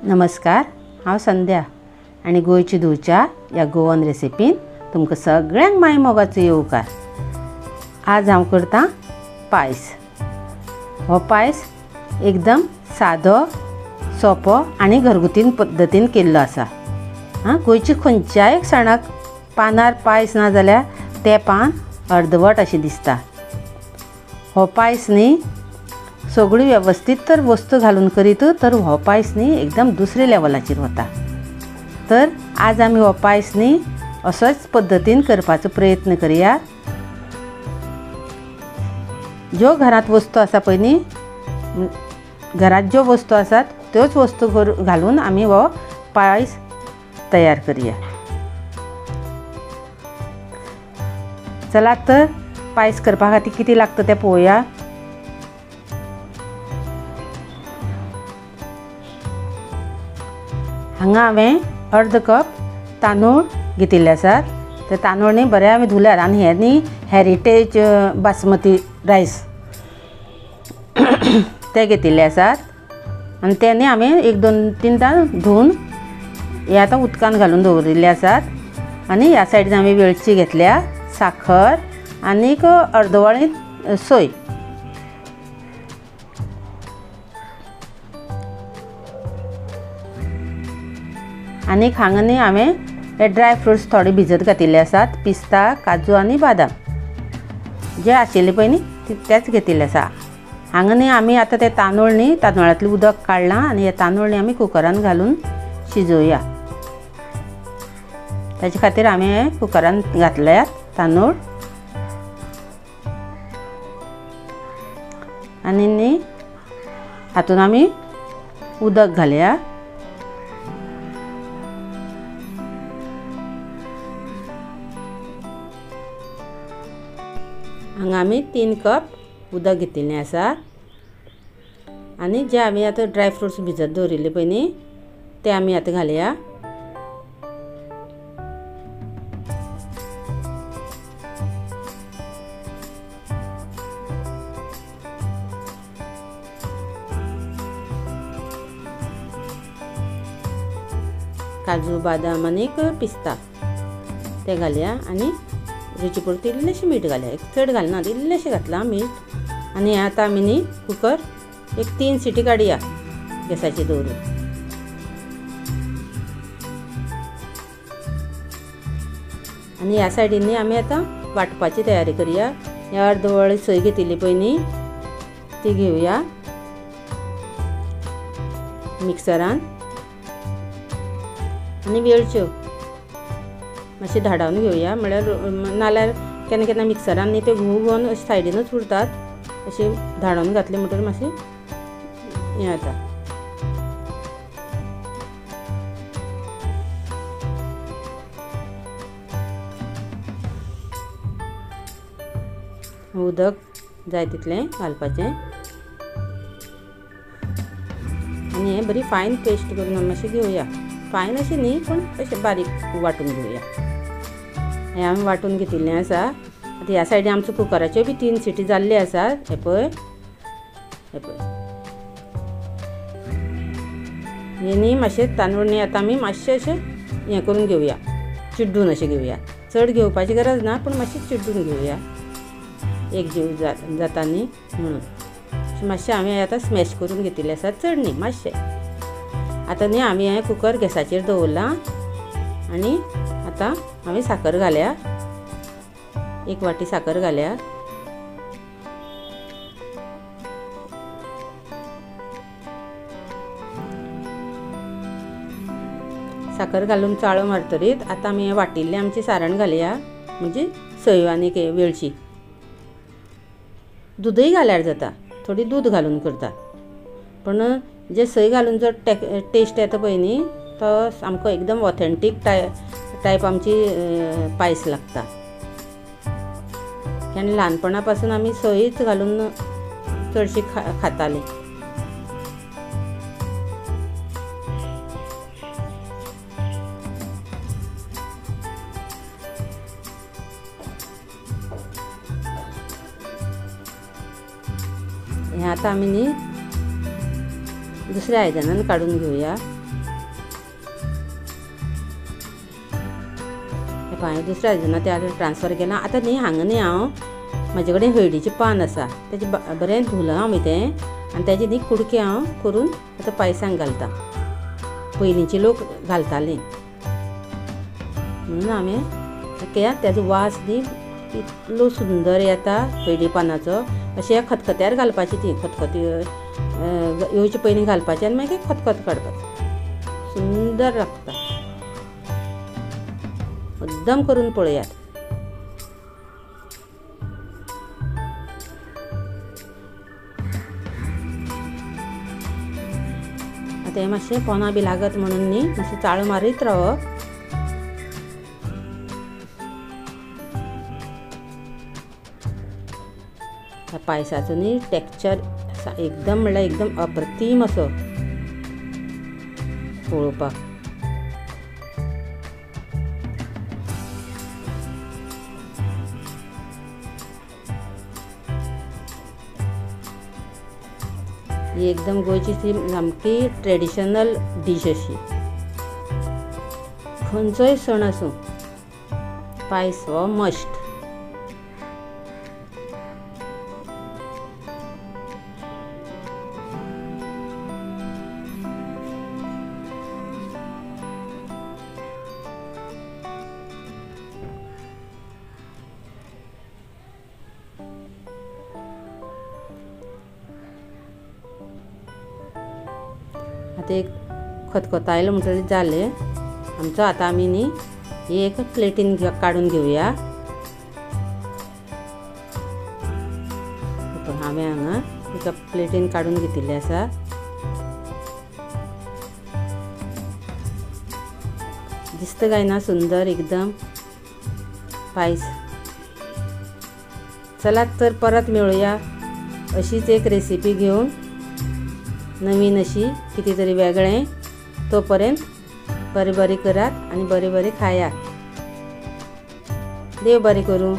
नमस्कार, हांव संध्या आनी गोंयची धूवच्या ह्या गोवन रेसिपीन तुमकां सगळ्यांक माय मोगाचो येवकार। आज हांव करतां पायस। हो पायस एकदम सादो, सोपो आनी घरगुती पद्दतीन केल्लो आसा। गोंयची खंयच्याय सणाक पानार पायस ना जाल्यार तेंपान अर्दवट अशें दिसता। हो पायस न्ही सगळी वेवस्थीत तर वस्तू घालून करीत तर हो पायस न्ही एकदम दुसरे लेवलाचेर वता। तर आज आमी हो पायस न्ही असोच पद्दतीन करपाचो प्रयत्न करया। ज्यो घरांत वस्तू आसा पळय न्ही, घरांत ज्यो वस्तू आसात त्योच वस्तू घालून आमी हो पायस तयार करया। चलात तर पायस करपा खातीर कितें लागता तें पळोवया। हांगा हांवें अर्द कप तांदूळ घेतिल्ले आसात। ते तांदूळ न्ही बरे हांवें धुल्यात आनी हे न्ही हेरिटेज बासमती रायस ते घेतिल्ले आसात आनी ते न्ही हांवें 1-2-3दां धुवन हे आतां उदकान घालून दवरिल्ले आसात। आनी ह्या सायडीन हांवें वेलची घेतल्या, साखर आनीक अर्दवळी सोय। आनी हांगा न्ही हांवें हे ड्राय फ्रुट्स थोडे भिजत घातिल्ले आसात, पिस्ता, काजू आनी बादाम जे आशिल्ले पळय न्ही तेच घेतिल्ले आसा। हांगा न्ही आमी आतां ते तांदूळ न्ही तांदळांतलें उदक काडलां आनी हे तांदूळ न्ही आमी कुकरान घालून शिजोवया। ताचे खातीर हांवें कुकरान घातल्यात तांदूळ आनी न्ही हातून आमी उदक घालया। हांगा आमी 3 कप उदक घेतिल्लें आसा आनी जे आमी आतां ड्राय फ्रुट्स भिजत दवरिल्ले पळय न्ही ते आमी आतां घालया। काजू, बादाम आनीक पिस्ता ते घालया आनी रुची पुरती इल्लेशें मीठ घालया। चड घालना, इल्लेशें घातलां मीठ। आनी आतां आमी न्ही कुकर 3 सिटी काडया गॅसाचेर दवरून। आनी ह्या सायडीन न्ही आमी आतां वांटपाची तयारी करया। हे अर्दवळी सोय घेतिल्ली पळय न्ही ती घेवया मिक्सरान आनी वेलच्यो मातशें धाडावन घेवया। म्हळ्यार नाल्यार केन्ना केन्ना मिक्सरान न्ही ते घुंवन अशें सायडीनूच उरतात। अशें धाडावन घातले म्हणटकीर मातशें हें जाता। उदक जाय तितलें घालपाचें आनी हें बरी फायन पेस्ट करून मातशें घेवया। फायन अशें न्ही पूण अशें बारीक वांटून घेवया। हें हांवें वांटून घेतिल्लें आसा। आतां ह्या सायडीन आमच्यो कुकराच्यो बी 3 सिटी जाल्ले आसात। हे पळय हे न्ही मातशें तांदूळ न्ही आतां आमी मातशें अशें हें करून घेवया, चिड्डून अशें घेवया। चड घेवपाची गरज ना पूण मातशें चिड्डून घेवया, एक जीव जाता न्ही म्हणून। मातशें हांवें आतां स्मॅश करून घेतिल्लें आसा, चड न्ही मातशें। आतां न्ही हांवें हें कुकर गॅसाचेर दवरलां आनी आतां हांवें साखर घाल्या, 1 वाटी साखर घाल्या। साखर घालून चाळो मारतरीत आतां आमी हें वाटिल्लें आमचें सारण घालया, म्हणजे सोय आनीक वेलची। दूदय घाल्यार जाता, थोडी दूद घालून करता पण जे सोय घालून जो टेस्ट येता पळय न्ही तो सामको एकदम ऑथेंटीक टायप आमची पायस लागता। आनी ल्हानपणा पासून आमी सोयच घालून चडशी खातालीं। हें आतां आमी न्ही दुसऱ्या आयदनान काडून घेवया। हांवें दुसऱ्या हातून त्या ट्रान्सफर केला. आतां न्ही हांगा न्ही हांव म्हाजे कडेन हळडीचें पान आसा, तेजें बरें धुलां हांवें तें आनी तेजे न्ही कुडके हांव करून आतां पायसांक घालता. पयलींचे लोक घालतालीं म्हणून हांवें कित्याक तेजो वास न्ही इतलो सुंदर येता हळडी पानाचो. अशें खतखत्यार घालपाची ती खतखती येवचे पयलीं घालपाचें आनी मागीर खतखत काडपाचें. सुंदर लागता. मुद्दम करून पळयात. आतां हें मातशें पोंदां बी लागत म्हणून न्ही मातशें चाळो मारीत रावप. पायसाचो न्ही टेक्स्चर एकदम म्हणल्यार एकदम अप्रतीम असो पळोवपाक. ही एकदम गोंयची ती सामकी ट्रेडिशनल डीश अशी. खंयचोय सण आसूं पायस हो मस्ट. आतां एक खतखतायलो म्हणटकीर जालें आमचो. आतां आमी न्ही ही एक प्लेटीन काडून घेवया. हांवें हांगा एका प्लेटीन काडून घेतिल्लें आसा. दिसता काय ना सुंदर एकदम पायस. चलात तर परत मेळुया अशीच एक रेसिपी घेवन, नवीन अशी कितें तरी वेगळें. तोपर्यंत बरें बरें करात आनी बरें बरें खायात. देव बरें करूं.